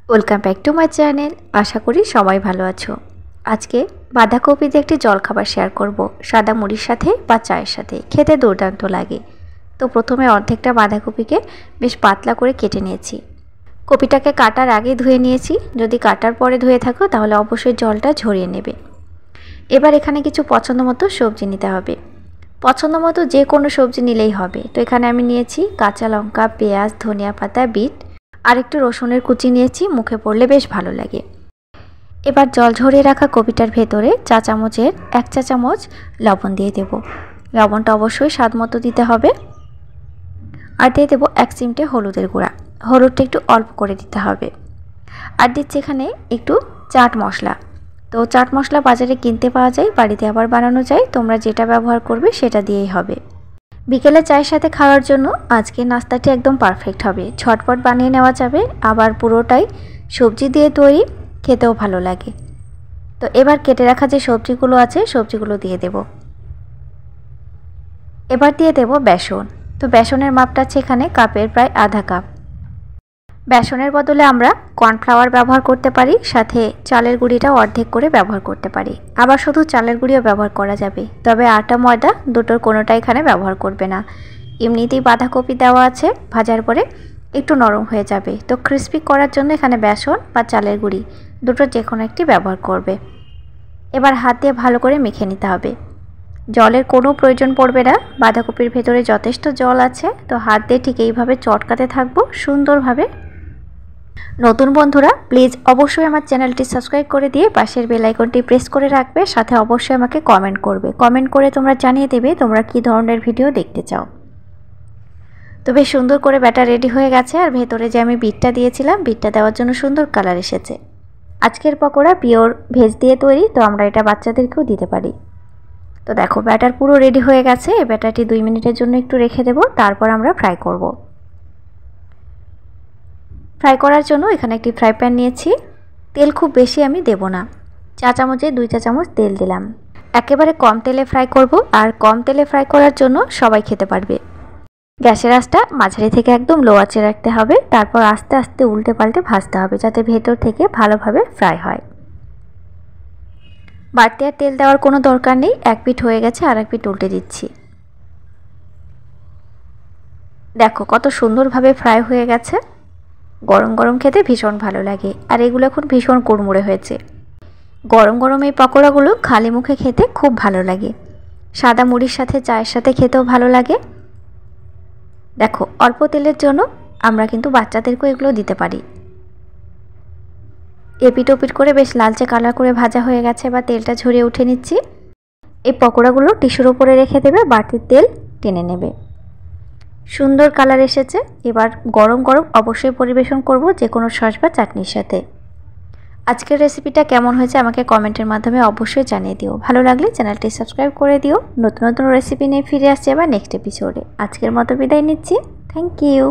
Welcome back to my channel. আশা করি সবাই ভালো আছো। আজকে বাঁধাকপি দিয়ে একটি জলখাবার শেয়ার করব, সাদা মুড়ির সাথে বা চায়ের সাথে খেতে দুর্দান্ত লাগে। তো প্রথমে অর্ধেকটা বাঁধাকপিকে বেশ পাতলা করে কেটে নিয়েছি। কপিটাকে কাটার আগে ধুয়ে নিয়েছি, যদি কাটার পরে ধুয়ে থাকো তাহলে অবশ্যই জলটা ঝরিয়ে নেবে। এবার এখানে কিছু পছন্দ মতো সবজি নিতে হবে। পছন্দ মতো যে কোনো সবজি নিলেই হবে। তো এখানে আমি নিয়েছি কাঁচা লঙ্কা, পেঁয়াজ, ধনিয়া পাতা, বিট আর একটু রসুনের কুচি নিয়েছি, মুখে পড়লে বেশ ভালো লাগে। এবার জল ঝরিয়ে রাখা কপিটার ভেতরে চা চামচের 1 চা চামচ লবণ দিয়ে দেব। লবণটা অবশ্যই স্বাদ মতো দিতে হবে। আর দিয়ে দেবো 1 চিমটে হলুদের গুঁড়া। হলুদটা একটু অল্প করে দিতে হবে। আর দিচ্ছি এখানে একটু চাট মশলা। তো চাট মশলা বাজারে কিনতে পাওয়া যায়, বাড়িতে আবার বানানো যায়, তোমরা যেটা ব্যবহার করবে সেটা দিয়েই হবে। বিকেলে চায়ের সাথে খাওয়ার জন্য আজকে নাস্তাটি একদম পারফেক্ট হবে। ঝটপট বানিয়ে নেওয়া যাবে, আবার পুরোটাই সবজি দিয়ে তৈরি, খেতেও ভালো লাগে। তো এবার কেটে রাখা যে সবজিগুলো আছে সবজিগুলো দিয়ে দেব। এবার দিয়ে দেব বেসন। তো বেসনের মাপটা আছে এখানে কাপের প্রায় আধা কাপ। বেসনের বদলে আমরা কর্নফ্লাওয়ার ব্যবহার করতে পারি, সাথে চালের গুঁড়িটাও অর্ধেক করে ব্যবহার করতে পারি। আবার শুধু চালের গুঁড়িও ব্যবহার করা যাবে, তবে আটা ময়দা দুটোর কোনোটা এখানে ব্যবহার করবে না। এমনিতেই বাঁধাকপি দেওয়া আছে, ভাজার পরে একটু নরম হয়ে যাবে। তো ক্রিস্পি করার জন্য এখানে বেসন বা চালের গুঁড়ি দুটো যে কোনো একটি ব্যবহার করবে। এবার হাত দিয়ে ভালো করে মেখে নিতে হবে। জলের কোনো প্রয়োজন পড়বে না, বাঁধাকপির ভেতরে যথেষ্ট জল আছে। তো হাত দিয়ে ঠিক এইভাবে চটকাতে থাকবো সুন্দরভাবে। নতুন বন্ধুরা প্লিজ অবশ্যই আমার চ্যানেলটি সাবস্ক্রাইব করে দিয়ে পাশের বেল আইকনটি প্রেস করে রাখবে, সাথে অবশ্যই আমাকে কমেন্ট করবে। কমেন্ট করে তোমরা জানিয়ে দেবে তোমরা কী ধরনের ভিডিও দেখতে চাও। তো বেশ সুন্দর করে ব্যাটার রেডি হয়ে গেছে। আর ভেতরে যে আমি বিটটা দিয়েছিলাম, বিটটা দেওয়ার জন্য সুন্দর কালার এসেছে। আজকের পকোড়া পিওর ভেজ দিয়ে তৈরি, তো আমরা এটা বাচ্চাদেরকেও দিতে পারি। তো দেখো ব্যাটার পুরো রেডি হয়ে গেছে। এই ব্যাটারটি 2 মিনিটের জন্য একটু রেখে দেব, তারপর আমরা ফ্রাই করব। ফ্রাই করার জন্য এখানে একটি ফ্রাই প্যান নিয়েছি। তেল খুব বেশি আমি দেব না, চা চামচে 2 চা চামচ তেল দিলাম। একেবারে কম তেলে ফ্রাই করব, আর কম তেলে ফ্রাই করার জন্য সবাই খেতে পারবে। গ্যাসের আঁচটা মাঝারি থেকে একদম লো আঁচে রাখতে হবে, তারপর আস্তে আস্তে উল্টে পাল্টে ভাজতে হবে যাতে ভেতর থেকে ভালোভাবে ফ্রাই হয়। বাড়তি আর তেল দেওয়ার কোনো দরকার নেই। এক পিঠ হয়ে গেছে, আর এক পিঠ উল্টে দিচ্ছি। দেখো কত সুন্দরভাবে ফ্রাই হয়ে গেছে। গরম গরম খেতে ভীষণ ভালো লাগে, আর এগুলো এখন ভীষণ কুড়মুড়ে হয়েছে। গরম গরম এই পকোড়াগুলো খালি মুখে খেতে খুব ভালো লাগে। সাদা মুড়ির সাথে, চায়ের সাথে খেতেও ভালো লাগে। দেখো অল্প তেলের জন্য আমরা কিন্তু বাচ্চাদেরকেও এগুলো দিতে পারি। এপিট ওপিট করে বেশ লালচে কালার করে ভাজা হয়ে গেছে, বা তেলটা ঝরিয়ে উঠে নিচ্ছি। এই পকোড়াগুলো টিস্যুর উপরে রেখে দেবে, বাটির তেল টেনে নেবে। সুন্দর কালার এসেছে। এবার গরম গরম অবশ্যই পরিবেশন করব যে কোনো সস বা চাটনির সাথে। আজকের রেসিপিটা কেমন হয়েছে আমাকে কমেন্টের মাধ্যমে অবশ্যই জানিয়ে দিও। ভালো লাগলে চ্যানেলটি সাবস্ক্রাইব করে দিও। নতুন নতুন রেসিপি নিয়ে ফিরে আসছি আবার নেক্সট এপিসোডে। আজকের মতো বিদায় নিচ্ছি। Thank you.